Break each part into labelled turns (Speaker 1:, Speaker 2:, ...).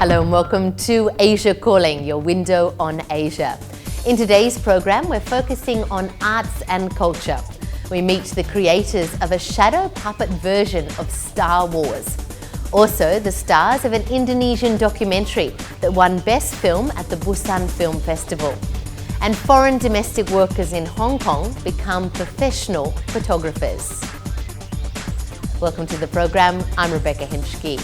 Speaker 1: Hello and welcome to Asia Calling, your window on Asia. In today's program, we're focusing on arts and culture. We meet the creators of a shadow puppet version of Star Wars. Also, the stars of an Indonesian documentary that won Best Film at the Busan Film Festival. And foreign domestic workers in Hong Kong become professional photographers. Welcome to the program. I'm Rebecca Henschke.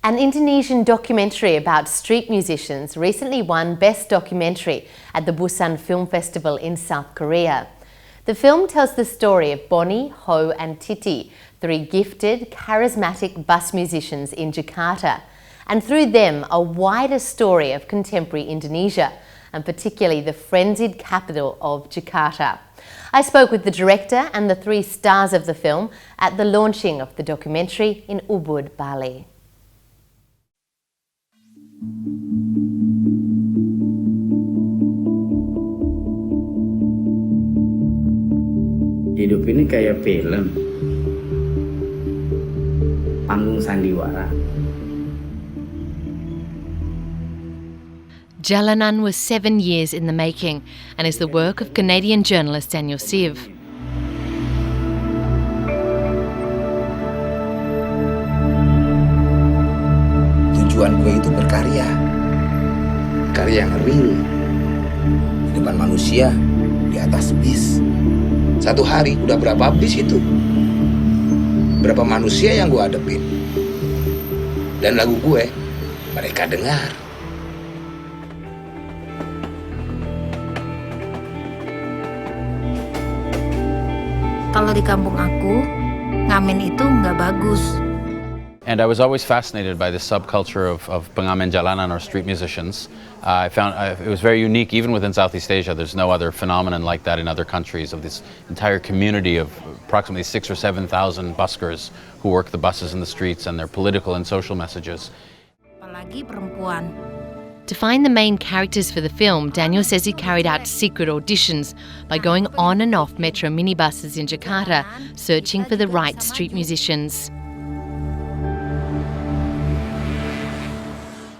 Speaker 1: An Indonesian documentary about street musicians recently won Best Documentary at the Busan Film Festival in South Korea. The film tells the story of Bonnie, Ho and Titi, three gifted, charismatic bus musicians in Jakarta, and through them a wider story of contemporary Indonesia, and particularly the frenzied capital of Jakarta. I spoke with the director and the three stars of the film at the launching of the documentary in Ubud, Bali.
Speaker 2: Hidup ini kayak film, panggung sandiwara.
Speaker 1: Jalanan was 7 years in the making and is the work of Canadian journalist Daniel Siv.
Speaker 3: Tujuan gue itu berkarya, karya yang real, di depan manusia, di atas bis. Satu hari udah berapa bis itu, berapa manusia yang gue hadepin, dan lagu gue mereka dengar.
Speaker 4: Kalau di kampung aku, ngamen itu nggak bagus.
Speaker 5: And I was always fascinated by the subculture of pengamen jalanan, or street musicians. I found it was very unique, even within Southeast Asia. There's no other phenomenon like that in other countries, of this entire community of approximately 6,000 or 7,000 buskers who work the buses in the streets and their political and social messages.
Speaker 4: Apalagi perempuan.
Speaker 1: To find the main characters for the film, Daniel says he carried out secret auditions by going on and off metro minibuses in Jakarta, searching for the right street musicians.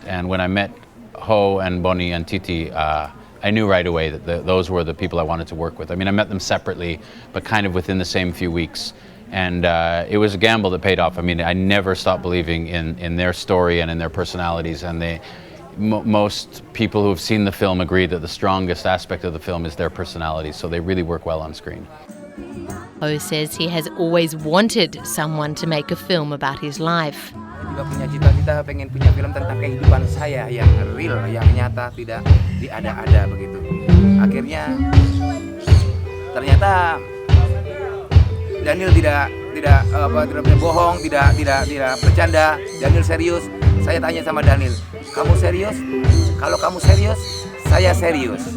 Speaker 5: And when I met Ho and Bonnie and Titi, I knew right away that those were the people I wanted to work with. I mean, I met them separately, but kind of within the same few weeks. And it was a gamble that paid off. I mean, I never stopped believing in their story and in their personalities. And most people who have seen the film agree that the strongest aspect of the film is their personalities. So they really work well on screen.
Speaker 1: Ho says he has always wanted someone to make a film about his life.
Speaker 6: Juga punya cita-cita pengen punya film tentang kehidupan saya yang real, yang nyata, tidak diada-ada begitu. Akhirnya ternyata Daniel tidak bohong, tidak bercanda. Daniel serius. Saya tanya sama Daniel, kamu serius? Kalau kamu serius, saya serius.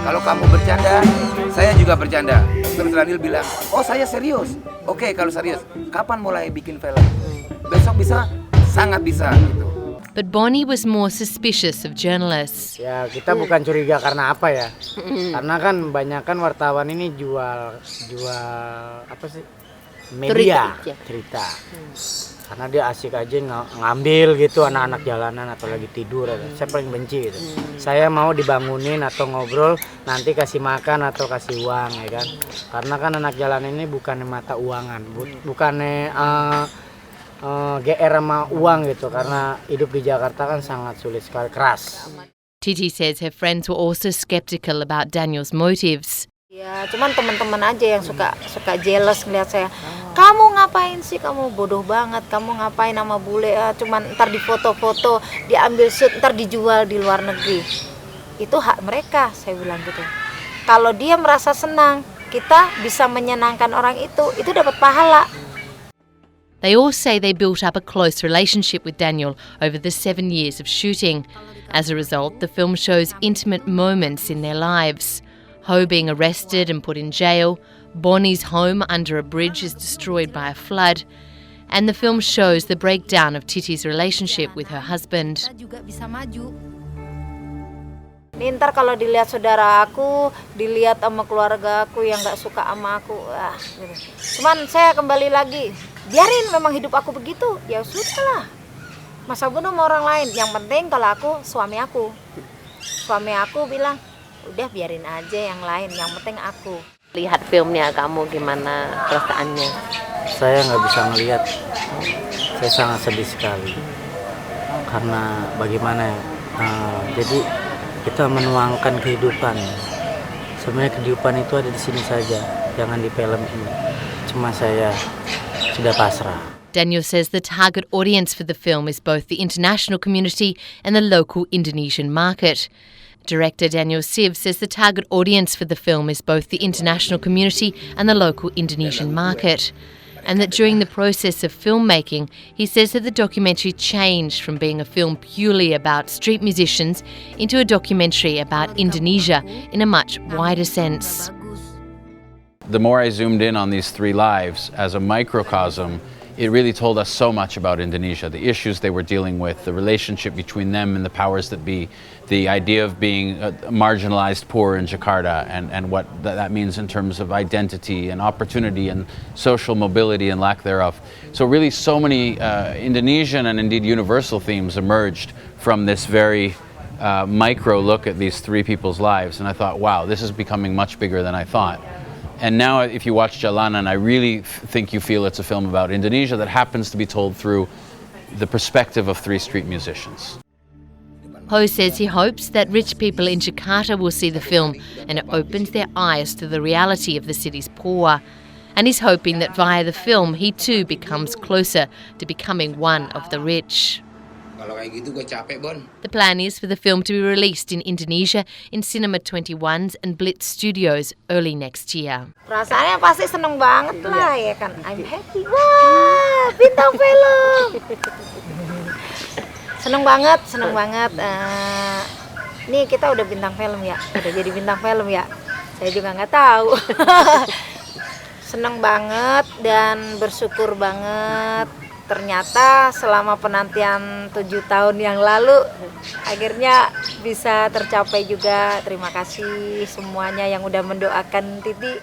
Speaker 6: Kalau kamu bercanda, saya juga bercanda. Terus Daniel bilang, oh saya serius. Oke, kalau serius, kapan mulai bikin film? Besok bisa? Sangat bisa gitu.
Speaker 1: But Bonnie was more suspicious of journalists.
Speaker 2: Ya, kita bukan curiga karena apa ya? Karena kan banyak kan wartawan ini jual apa sih? Media, cerita. Karena dia asik aja ngambil gitu anak-anak jalanan atau lagi tidur. Saya paling benci gitu. Saya mau dibangunin atau ngobrol, nanti kasih makan atau kasih uang, ya kan? Karena kan anak jalanan ini bukannya mata uangan, bukannya GR sama uang gitu, karena hidup di Jakarta kan sangat sulit sekali, keras.
Speaker 1: Titi says her friends were also skeptical about Daniel's motives.
Speaker 4: Ya, cuman teman-teman aja yang suka jealous ngeliat saya. Kamu ngapain sih? Kamu bodoh banget. Kamu ngapain sama bule? Cuman ntar di foto-foto, diambil shoot, ntar dijual di luar negeri. Itu hak mereka, saya bilang gitu. Kalau dia merasa senang, kita bisa menyenangkan orang itu dapat pahala.
Speaker 1: They all say they built up a close relationship with Daniel over the 7 years of shooting. As a result, the film shows intimate moments in their lives. Ho being arrested and put in jail, Bonnie's home under a bridge is destroyed by a flood, and the film shows the breakdown of Titi's relationship with her husband.
Speaker 4: Ini ntar kalau dilihat saudara aku, dilihat sama keluarga aku yang nggak suka sama aku, gitu. Cuman saya kembali lagi, biarin memang hidup aku begitu, ya sudahlah. Masa bunuh sama orang lain. Yang penting kalau aku, suami aku bilang, udah biarin aja yang lain, yang penting aku.
Speaker 1: Lihat filmnya kamu gimana perasaannya?
Speaker 2: Saya nggak bisa ngelihat, saya sangat sedih sekali. Karena bagaimana ya, jadi kita menuangkan kehidupan. Sebenarnya kehidupan itu ada di sini saja, jangan di film ini. Cuma saya sudah pasrah.
Speaker 1: Daniel says the target audience for the film is both the international community and the local Indonesian market. Director Daniel Siv says the target audience for the film is both the international community and the local Indonesian market. And that during the process of filmmaking, he says that the documentary changed from being a film purely about street musicians into a documentary about Indonesia in a much wider sense.
Speaker 5: The more I zoomed in on these 3 lives as a microcosm, it really told us so much about Indonesia, the issues they were dealing with, the relationship between them and the powers that be, the idea of being marginalized poor in Jakarta and what that means in terms of identity and opportunity and social mobility and lack thereof. So really so many Indonesian and indeed universal themes emerged from this very micro look at these 3 people's lives, and I thought, wow, this is becoming much bigger than I thought. And now if you watch Jalanan, I really think you feel it's a film about Indonesia that happens to be told through the perspective of 3 street musicians.
Speaker 1: Ho says he hopes that rich people in Jakarta will see the film and it opens their eyes to the reality of the city's poor. And he's hoping that via the film he too becomes closer to becoming one of the rich.
Speaker 3: Kalau kayak gitu gue capek, Bon.
Speaker 1: The plan is for the film to be released in Indonesia in Cinema 21's and Blitz Studios early next year.
Speaker 4: Perasaannya pasti seneng banget lah ya kan. I'm happy. Wah, bintang film. Seneng banget. Nih kita udah bintang film ya, udah jadi bintang film ya. Saya juga nggak tahu. Seneng banget dan bersyukur banget. Ternyata selama penantian 7 tahun yang lalu akhirnya bisa tercapai juga. Terima kasih semuanya yang udah mendoakan Titi.